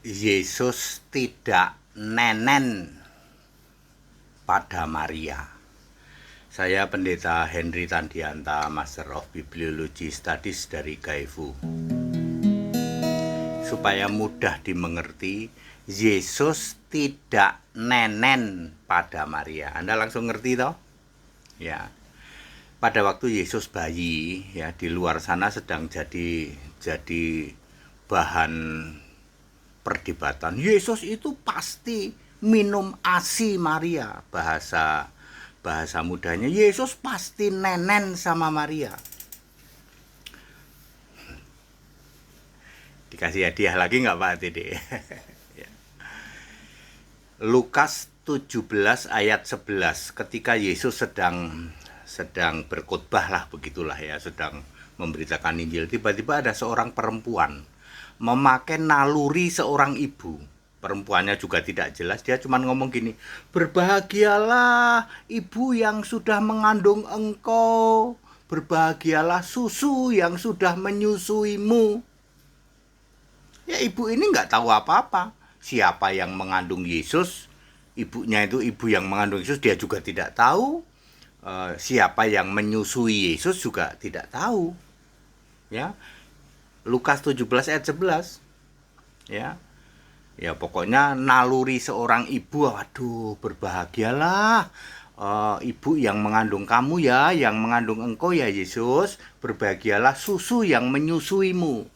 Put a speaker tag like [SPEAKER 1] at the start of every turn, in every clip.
[SPEAKER 1] Yesus tidak nenen pada Maria. Saya Pendeta Henry Tandianta, Master of Bibliology Studies dari GAIFU. Supaya mudah dimengerti, Yesus tidak nenen pada Maria. Anda langsung ngerti toh? Ya. Pada waktu Yesus bayi, ya, di luar sana sedang jadi bahan perdebatan. Yesus itu pasti minum ASI Maria, bahasa mudanya. Yesus pasti nenen sama Maria. Dikasih hadiah lagi nggak Pak Tede? Ya. Lukas 17 ayat 11, ketika Yesus sedang berkhotbah lah, begitulah ya, sedang memberitakan Injil, tiba-tiba ada seorang perempuan memakai naluri seorang ibu. Perempuannya juga tidak jelas, dia cuma ngomong gini, berbahagialah ibu yang sudah mengandung engkau, berbahagialah susu yang sudah menyusuimu. Ya, ibu ini nggak tahu apa-apa siapa yang mengandung Yesus. Ibunya itu ibu yang mengandung Yesus, dia juga tidak tahu. Siapa yang menyusui Yesus juga tidak tahu. Ya, Lukas 17 ayat 11. Ya. Ya, pokoknya naluri seorang ibu, waduh, berbahagialah ibu yang mengandung kamu ya, yang mengandung engkau ya Yesus, berbahagialah susu yang menyusuimu.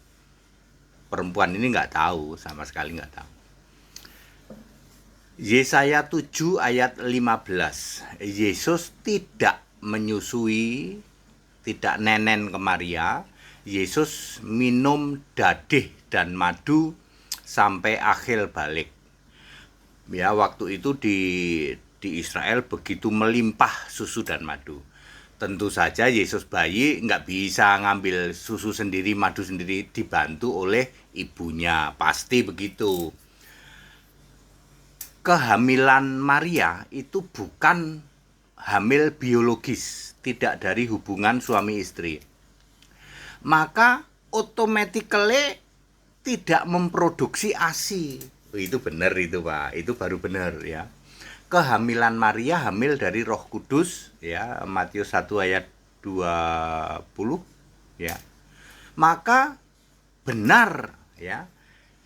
[SPEAKER 1] Perempuan ini nggak tahu, sama sekali nggak tahu. Yesaya 7 ayat 15. Yesus tidak menyusui, tidak nenen ke Maria. Yesus minum dadih dan madu sampai akhir balik. Ya, waktu itu di Israel begitu melimpah susu dan madu. Tentu saja Yesus bayi nggak bisa ngambil susu sendiri, madu sendiri, dibantu oleh ibunya. Pasti begitu. Kehamilan Maria itu bukan hamil biologis, tidak dari hubungan suami istri. Maka automatically tidak memproduksi ASI. Itu benar itu Pak, itu baru benar ya. Kehamilan Maria hamil dari Roh Kudus ya, Matius 1 ayat 20 ya. Maka benar ya,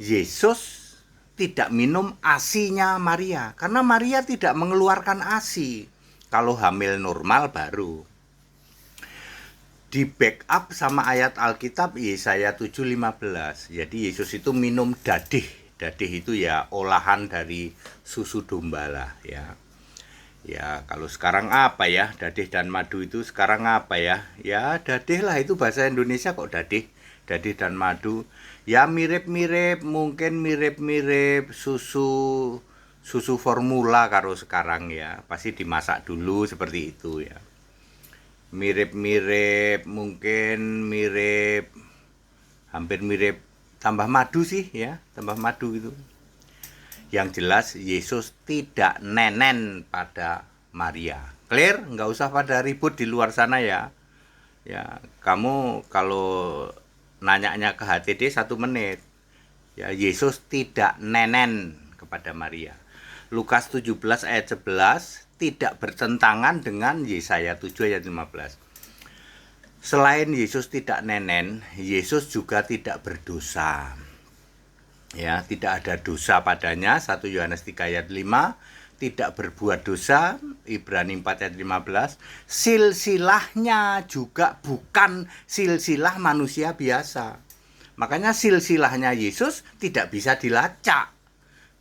[SPEAKER 1] Yesus tidak minum ASI-nya Maria karena Maria tidak mengeluarkan ASI. Kalau hamil normal baru. Di backup sama ayat Alkitab Yesaya 7:15. Jadi Yesus itu minum dadih. Dadih itu ya olahan dari susu domba lah ya. Ya, kalau sekarang apa ya? Dadih dan madu itu sekarang apa ya? Ya, dadih lah, itu bahasa Indonesia kok, dadih. Dadih dan madu. Ya mirip-mirip, mungkin mirip-mirip susu formula kalau sekarang ya. Pasti dimasak dulu seperti itu ya. Mirip-mirip, mungkin mirip, hampir mirip, tambah madu sih ya, tambah madu gitu. Yang jelas Yesus tidak nenen pada Maria. Clear? Nggak usah pada ribut di luar sana ya. Ya, kamu kalau nanyanya ke HTD 1 menit. Ya, Yesus tidak nenen kepada Maria. Lukas 17 ayat 11 tidak bertentangan dengan Yesaya 7 ayat 15. Selain Yesus tidak nenen, Yesus juga tidak berdosa. Ya, tidak ada dosa padanya, 1 Yohanes 3 ayat 5, tidak berbuat dosa, Ibrani 4 ayat 15. Silsilahnya juga bukan silsilah manusia biasa. Makanya silsilahnya Yesus tidak bisa dilacak.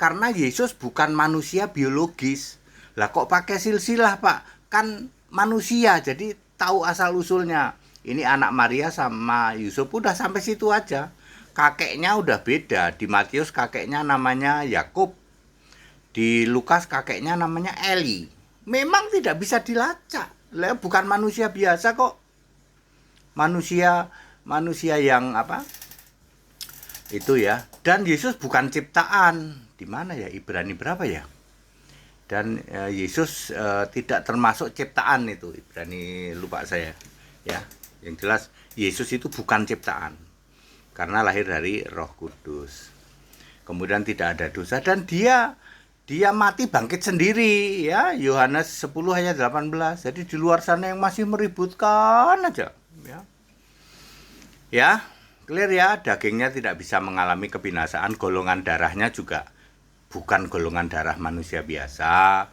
[SPEAKER 1] Karena Yesus bukan manusia biologis. Lah kok pakai silsilah Pak? Kan manusia, jadi tahu asal-usulnya. Ini anak Maria sama Yusuf, udah sampai situ aja. Kakeknya udah beda. Di Matius kakeknya namanya Yakub. Di Lukas kakeknya namanya Eli. Memang tidak bisa dilacak. Lah bukan manusia biasa kok. Manusia yang apa? Itu ya. Dan Yesus bukan ciptaan. Di mana ya? Ibrani berapa ya? Dan Yesus tidak termasuk ciptaan itu. Ibrani lupa saya. Ya, yang jelas Yesus itu bukan ciptaan. Karena lahir dari Roh Kudus. kemudian tidak ada dosa, dan dia mati bangkit sendiri, ya. Yohanes 10 ayat 18. Jadi di luar sana yang masih meributkan aja, ya. Ya, clear ya, dagingnya tidak bisa mengalami kebinasaan, golongan darahnya juga bukan golongan darah manusia biasa,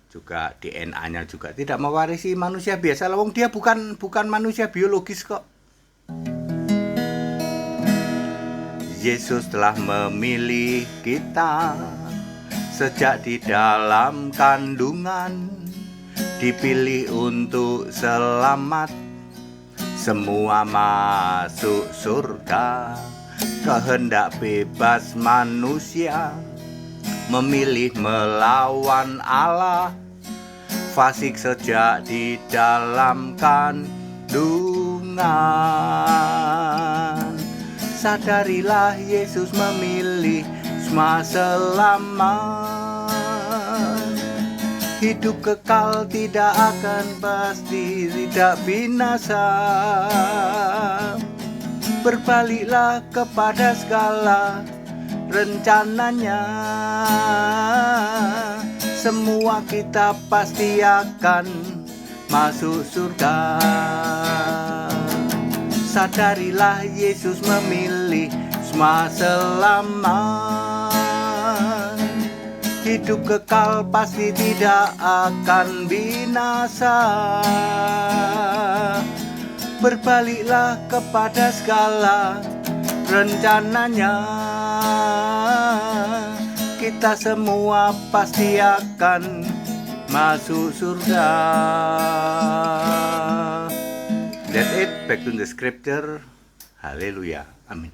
[SPEAKER 1] juga DNA-nya juga tidak mewarisi manusia biasa. Lawang dia bukan manusia biologis kok. Yesus telah memilih kita sejak di dalam kandungan, dipilih untuk selamat, semua masuk surga. Kehendak bebas manusia memilih melawan Allah, fasik sejak di dalam kandungan. Sadarilah Yesus memilih semua selamat, hidup kekal tidak akan pasti, tidak binasa. Berbaliklah kepada segala rencananya, semua kita pasti akan masuk surga. Sadarilah Yesus memilih semua selamat, hidup kekal pasti tidak akan binasa. Berbaliklah kepada segala rencananya, kita semua pasti akan masuk surga. That's it, back to the scripture. Haleluya, amin.